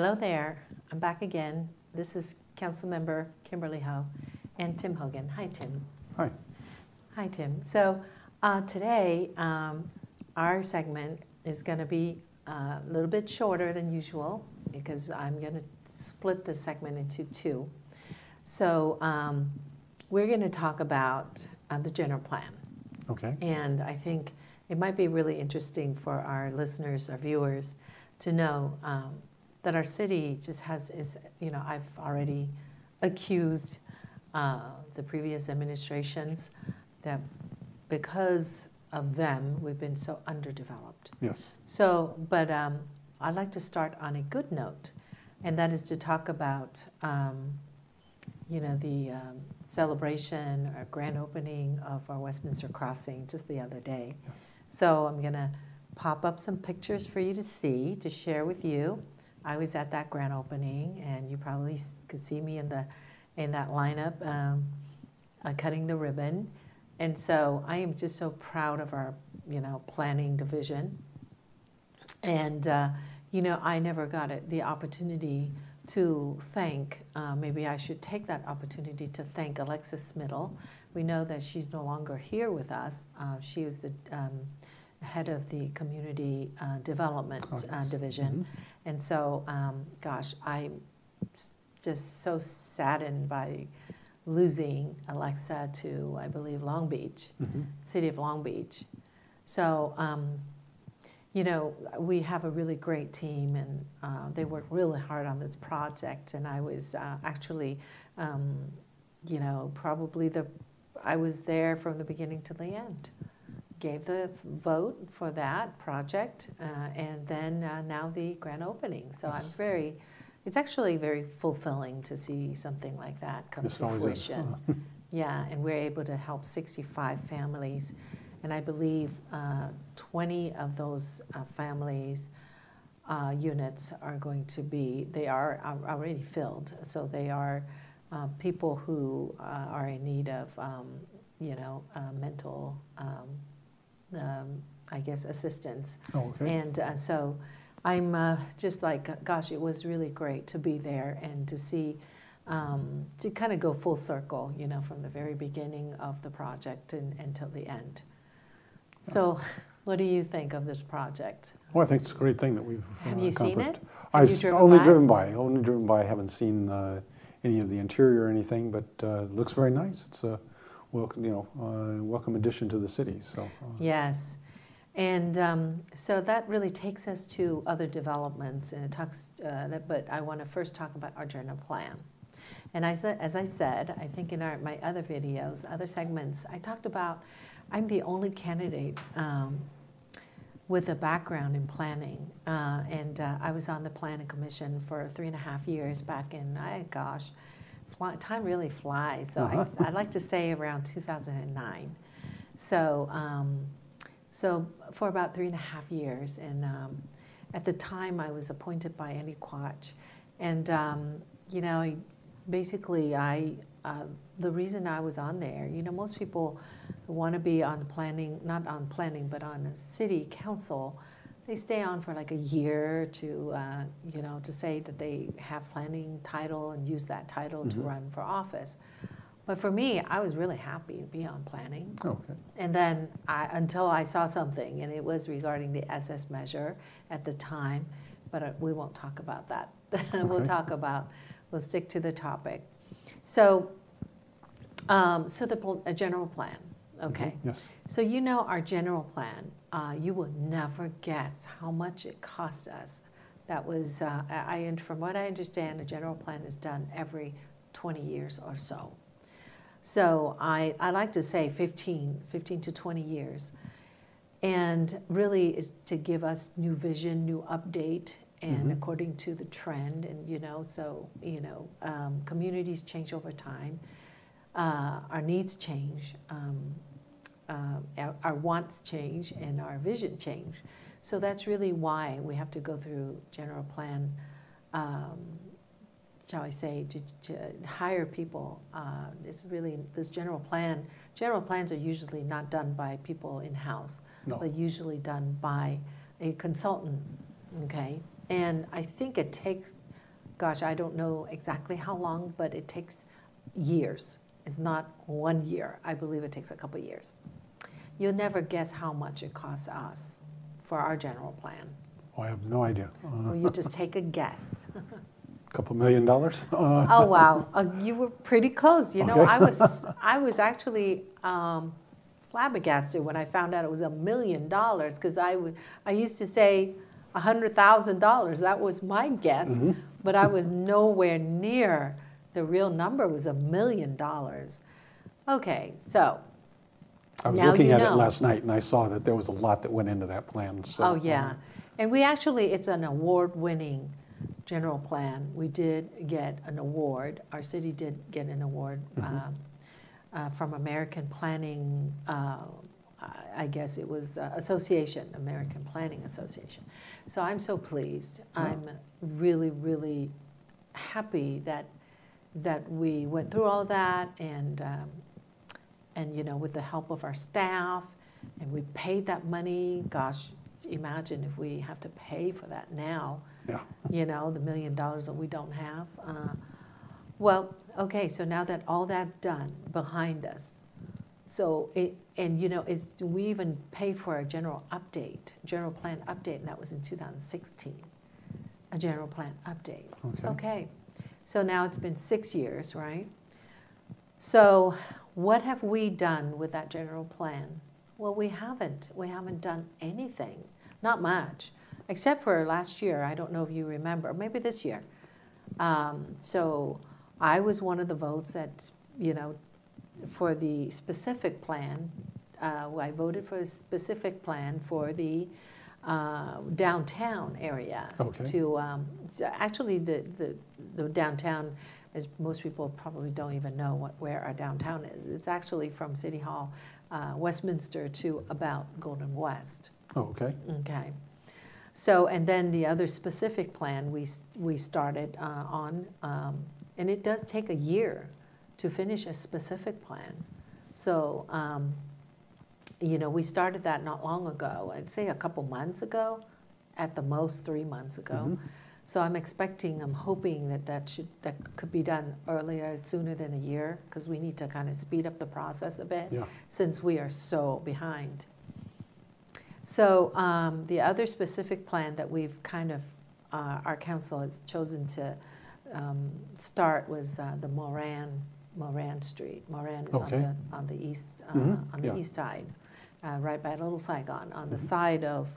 Hello there. I'm back again. This is Councilmember Kimberly Ho and Tim Hogan. Hi, Tim. Hi. Hi, Tim. So today, our segment is going to be a little bit shorter than usual because I'm going to split this segment into two. So we're going to talk about the general plan. Okay. And I think it might be really interesting for our listeners, our viewers, to know that our city just I've already accused the previous administrations that because of them, we've been so underdeveloped. Yes. So, but I'd like to start on a good note, and that is to talk about, the celebration or grand opening of our Westminster Crossing just the other day. Yes. So I'm going to pop up some pictures for you to see, to share with you. I was at that grand opening, and you probably could see me in that lineup cutting the ribbon. And so I am just so proud of our, planning division. And, I never got the opportunity to thank, maybe I should take that opportunity to thank Alexis Smittle. We know that she's no longer here with us. She was the head of the community development division. Mm-hmm. And so, I'm just so saddened by losing Alexa to, I believe, Long Beach, city of Long Beach. So, we have a really great team, and they worked really hard on this project. And I was actually, I was there from the beginning to the end. Gave the vote for that project, and then now the grand opening. So yes. It's actually very fulfilling to see something like that come to fruition. Yeah, and we're able to help 65 families. And I believe 20 of those families units are going to be, they are already filled. So they are people who are in need of, mental, assistance. Oh, okay. And so I'm just like, gosh, it was really great to be there and to see, to kind of go full circle, from the very beginning of the project until the end. So what do you think of this project? Well, I think it's a great thing that we've Have you seen it? I've only driven by. I haven't seen any of the interior or anything, but it looks very nice. It's a welcome addition to the city. So yes, and so that really takes us to other developments, and it talks. But I want to first talk about our general plan. And as I said, I think in my other videos, other segments, I talked about. I'm the only candidate with a background in planning, and I was on the Planning Commission for 3.5 years back in, time really flies. So I'd like to say around 2009. So for about 3.5 years, and at the time I was appointed by Andy Quach, and the reason I was on there, most people who want to be on planning, not on planning, but on a city council, they stay on for like a year to say that they have planning title and use that title to run for office. But for me, I was really happy to be on planning. Okay. And then until I saw something, and it was regarding the SS measure at the time, but we won't talk about that. Okay. We'll stick to the topic. So, the general plan, okay? Yes. So our general plan, you will never guess how much it costs us. That was, and from what I understand, a general plan is done every 20 years or so. So I like to say 15 to 20 years. And really is to give us new vision, new update, and according to the trend, and communities change over time, our needs change, our wants change, and our vision change. So that's really why we have to go through general plan, shall I say, to hire people. It's really this general plan. General plans are usually not done by people in-house, but usually done by a consultant, okay? And I think it takes gosh, I don't know exactly how long, but it takes years. It's not 1 year. I believe it takes a couple of years. You'll never guess how much it costs us for our general plan. Oh, I have no idea. Well, you just take a guess. $2 million? Oh wow, you were pretty close. You know, Okay. I was actually flabbergasted when I found out it was $1 million, because I used to say $100,000. That was my guess, Mm-hmm. but I was nowhere near. The real number was $1 million. Okay, so I was now looking you at it know. last night, and I saw that there was a lot that went into that plan. So, Oh yeah, and we actually, it's an award-winning general plan. We did get an award. Our city did get an award from American Planning. I guess it was Association, American Planning Association. So I'm so pleased. I'm really, really happy that we went through all that, and you know, with the help of our staff, and we paid that money. Gosh, imagine if we have to pay for that now. Yeah. You know, the $1 million that we don't have. Well, okay, so now that all that done behind us, so and you know, we even paid for a general plan update, and that was in 2016, a general plan update. Okay, so now it's been 6 years, right? So what have we done with that general plan? Well, we haven't done anything, not much, except for last year. I don't know if you remember, maybe this year. So I was one of the votes that, you know, for the specific plan. I voted for a specific plan for the downtown area. Okay. So actually, the downtown, as most people probably don't even know where our downtown is. It's actually from City Hall, Westminster, to about Golden West. Oh, okay. Okay. So, and then the other specific plan we started on, and it does take a year to finish a specific plan. So, you know, we started that not long ago. I'd say a couple months ago, at the most 3 months ago. Mm-hmm. So I'm hoping that could be done earlier, sooner than a year, because we need to kind of speed up the process a bit, since we are so behind. So the other specific plan that we've kind of, our council has chosen to start was the Moran Street. Moran is on the east, on the east side, right by Little Saigon, on the side of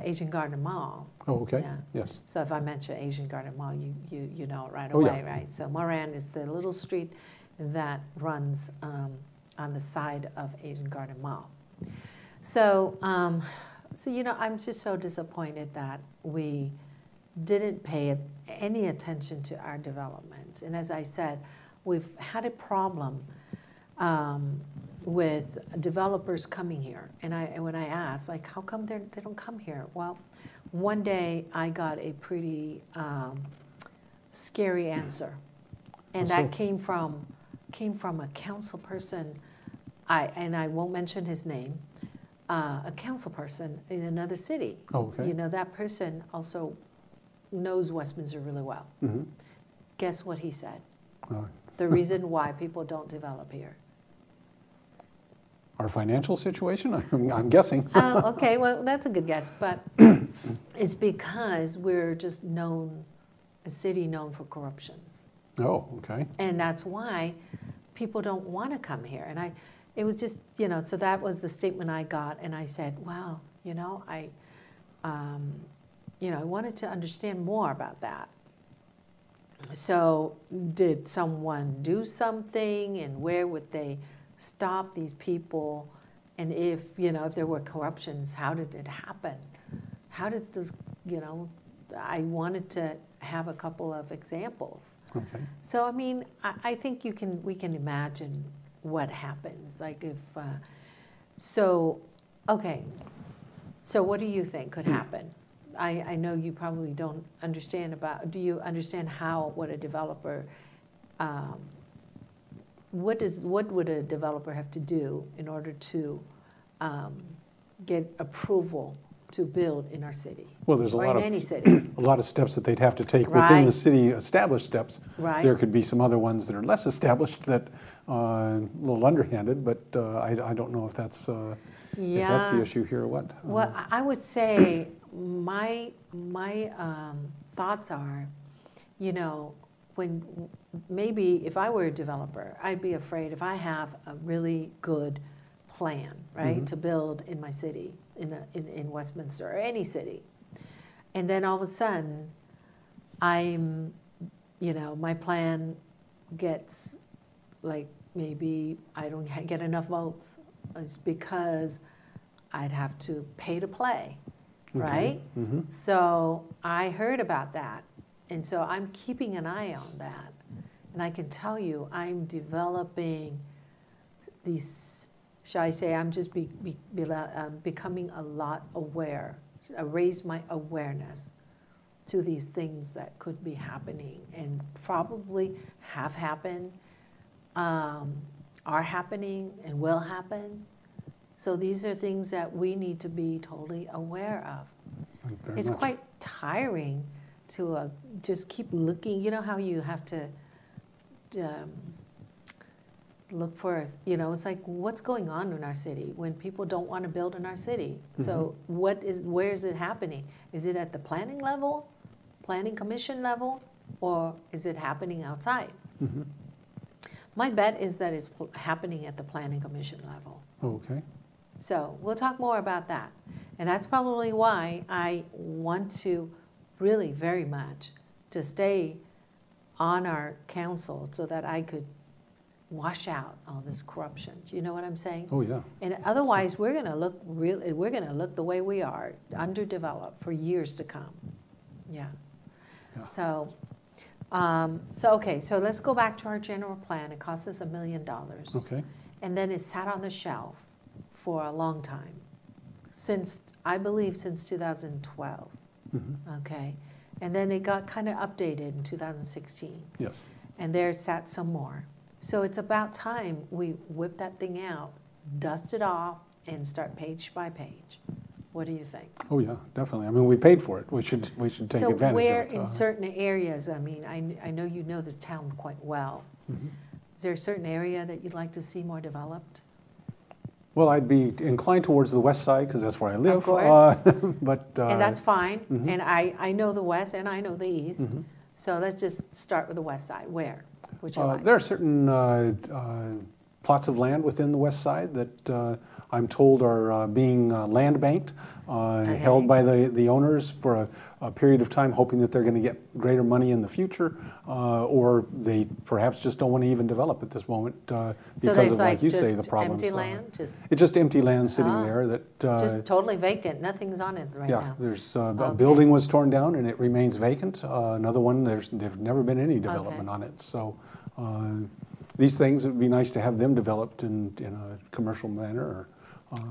Asian Garden Mall. Oh, okay. Yeah. Yes. So if I mention Asian Garden Mall, you know it right away, yeah. right? So Moran is the little street that runs on the side of Asian Garden Mall. So, so you know, I'm just so disappointed that we didn't pay any attention to our development. And as I said, we've had a problem with developers coming here. And when I asked, like, how come they don't come here? Well, one day I got a pretty scary answer. And that came from a council person, and I won't mention his name, a council person in another city. Oh, okay. You know, that person also knows Westminster really well. Mm-hmm. Guess what he said? The reason why people don't develop here. Our financial situation, I'm guessing. Oh, okay, well, that's a good guess, but it's because we're just a city known for corruptions. Oh, okay. And that's why people don't want to come here. And it was just, you know, so that was the statement I got, and I said, wow, you know, I wanted to understand more about that. So did someone do something, and where would they stop these people? And if, you know, if there were corruptions, how did it happen? How did those, you know, I wanted to have a couple of examples. Okay. So, I mean, I think we can imagine what happens. Like if, okay, so what do you think could happen? I know you probably don't understand do you understand what a developer, what would a developer have to do in order to get approval to build in our city. Well, there's a or lot in of any city. a lot of steps that they'd have to take within Right. the city established steps. Right. There could be some other ones that are less established that a little underhanded, but I don't know if that's the issue here or what. Well, I would say my thoughts are, you know, when maybe if I were a developer, I'd be afraid if I have a really good plan, right, to build in my city, in Westminster or any city, and then all of a sudden, my plan gets like maybe I don't get enough votes. It's because I'd have to pay to play, right? Mm-hmm. So I heard about that, and so I'm keeping an eye on that. And I can tell you, I'm developing these, shall I say, I'm just becoming a lot aware. I raise my awareness to these things that could be happening and probably have happened, are happening and will happen. So these are things that we need to be totally aware of. It's quite tiring to just keep looking. You know how you have to look for, it's like what's going on in our city when people don't want to build in our city. So where is it happening? Is it at the planning level, planning commission level, or is it happening outside? My bet is that it's happening at the planning commission level. Okay. So we'll talk more about that. And that's probably why I want to really very much to stay on our council so that I could wash out all this corruption. Do you know what I'm saying? Oh, yeah. And otherwise, we're going to look the way we are, underdeveloped for years to come. Yeah. So okay, so let's go back to our general plan. It cost us $1 million. Okay. And then it sat on the shelf for a long time, I believe since 2012. Okay. And then it got kind of updated in 2016. Yes. And there sat some more. So it's about time we whip that thing out, dust it off, and start page by page. What do you think? Oh, yeah, definitely. I mean, we paid for it. We should take advantage of it. So where in certain areas, I mean, I know you know this town quite well. Is there a certain area that you'd like to see more developed? Well, I'd be inclined towards the west side because that's where I live. Of course. And that's fine. And I know the west and I know the east. So let's just start with the west side. Where would you like? There are certain plots of land within the west side that I'm told are being land banked, held by the owners for a period of time, hoping that they're going to get greater money in the future, or they perhaps just don't want to even develop at this moment because of, like you say, the problems. Empty land? It's just empty land sitting there that... just totally vacant, nothing's on it right now. Yeah, there's a building was torn down and it remains vacant. Another one, there's never been any development on it. So these things, it would be nice to have them developed in a commercial manner.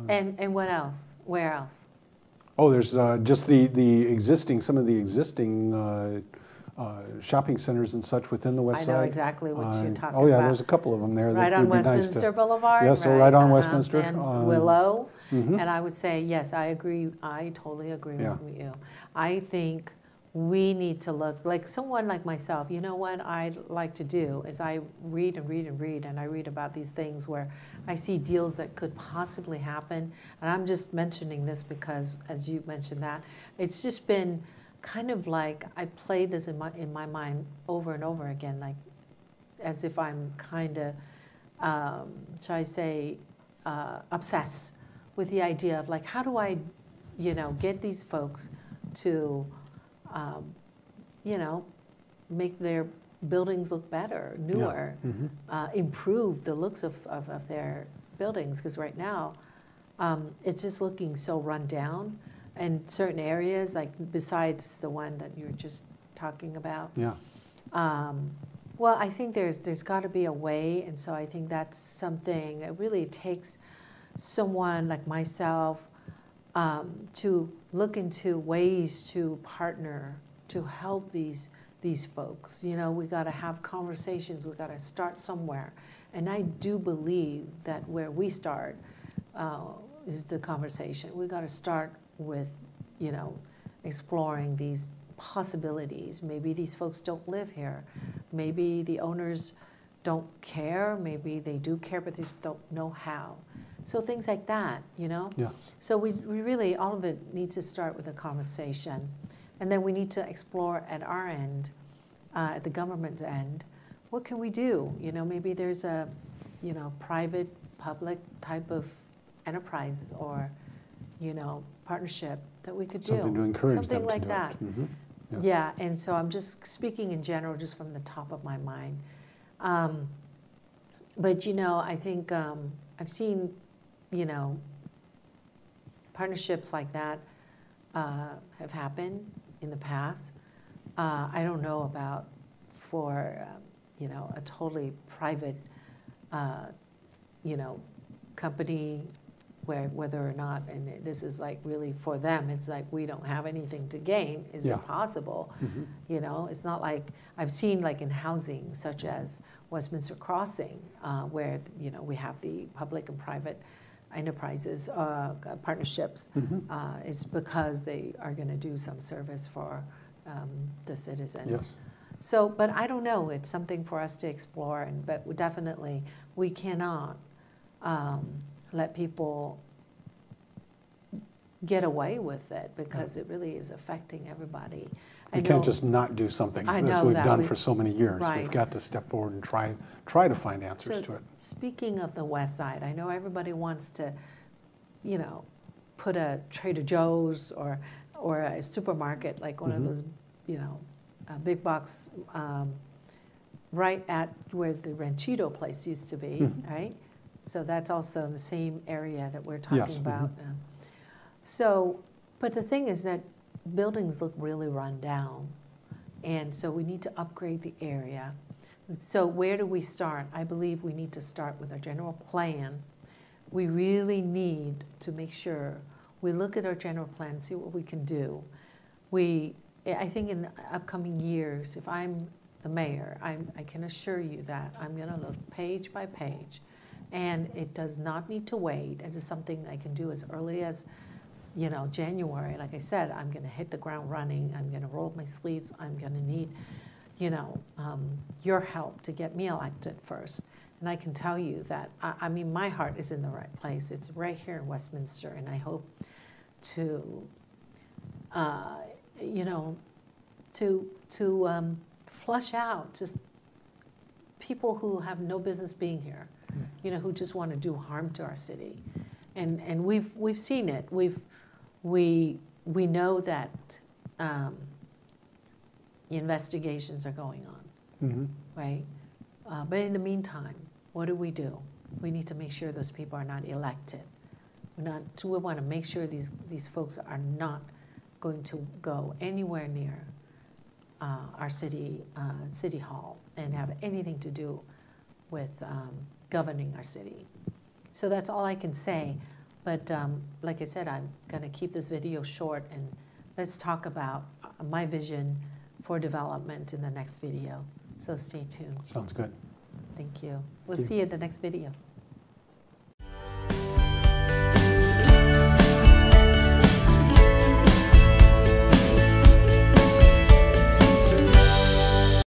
And what else? Where else? Oh, there's just some of the existing shopping centers and such within the west side. I know exactly what you're talking about. Oh, yeah, there's a couple of them there. Right on Westminster Boulevard? Yes, right on Westminster. And Willow. And I would say, yes, I agree. I totally agree with you. I think we need to look, like someone like myself, you know what I'd like to do is I read and read and read, and I read about these things where I see deals that could possibly happen. And I'm just mentioning this because, as you mentioned that, it's just been kind of like I play this in my mind over and over again, like as if I'm kind of, shall I say, obsessed with the idea of like, how do I, get these folks to make their buildings look better, newer, improve the looks of their buildings. Because right now, it's just looking so run down in certain areas, like besides the one that you're just talking about. Yeah. Well, I think there's got to be a way, and so I think that's something that really takes someone like myself to look into ways to partner to help these folks. We got to have conversations. We got to start somewhere, and I do believe that where we start is the conversation. We got to start with, you know, exploring these possibilities. Maybe these folks don't live here. Maybe the owners don't care. Maybe they do care, but they just don't know how. So things like that, you know? Yeah. So we really, all of it needs to start with a conversation. And then we need to explore at our end, at the government's end, what can we do? You know, maybe there's a, you know, private, public type of enterprise or, you know, partnership that we could do. Something to encourage something them like to do that. it. Mm-hmm. Yes. Yeah, and so I'm just speaking in general, just from the top of my mind. But, you know, I think I've seen, you know, partnerships like that have happened in the past. I don't know about for, you know, a totally private, you know, company where whether or not, and this is like really for them, it's like we don't have anything to gain is impossible. Mm-hmm. You know, it's not like I've seen like in housing such as Westminster Crossing where, you know, we have the public and private enterprises, partnerships, is because they are going to do some service for the citizens. Yes. So, but I don't know, it's something for us to explore, but definitely we cannot let people get away with it because it really is affecting everybody. We can't just not do something as we've done for so many years. Right. We've got to step forward and try to find answers to it. Speaking of the West Side, I know everybody wants to, you know, put a Trader Joe's or a supermarket, like one of those, you know, big box, right at where the Ranchito place used to be, right? So that's also in the same area that we're talking about. So, but the thing is that buildings look really run down, and so we need to upgrade the area. So where do we start? I believe we need to start with our general plan. We really need to make sure we look at our general plan, see what we can do. I think in the upcoming years, if I'm the mayor, I can assure you that I'm going to look page by page, and it does not need to wait. It is something I can do as early as, you know, January. Like I said, I'm going to hit the ground running. I'm going to roll up my sleeves. I'm going to need, you know, your help to get me elected first. And I can tell you that, I mean, my heart is in the right place. It's right here in Westminster, and I hope to, you know, to flush out just people who have no business being here, you know, who just want to do harm to our city. And we've seen it. We know that the investigations are going on, right? But in the meantime, what do? We need to make sure those people are not elected. We want to make sure these folks are not going to go anywhere near our city hall and have anything to do with governing our city. So that's all I can say. But like I said, I'm going to keep this video short, and let's talk about my vision for development in the next video. So stay tuned. Sounds good. Thank you. We'll see you in the next video.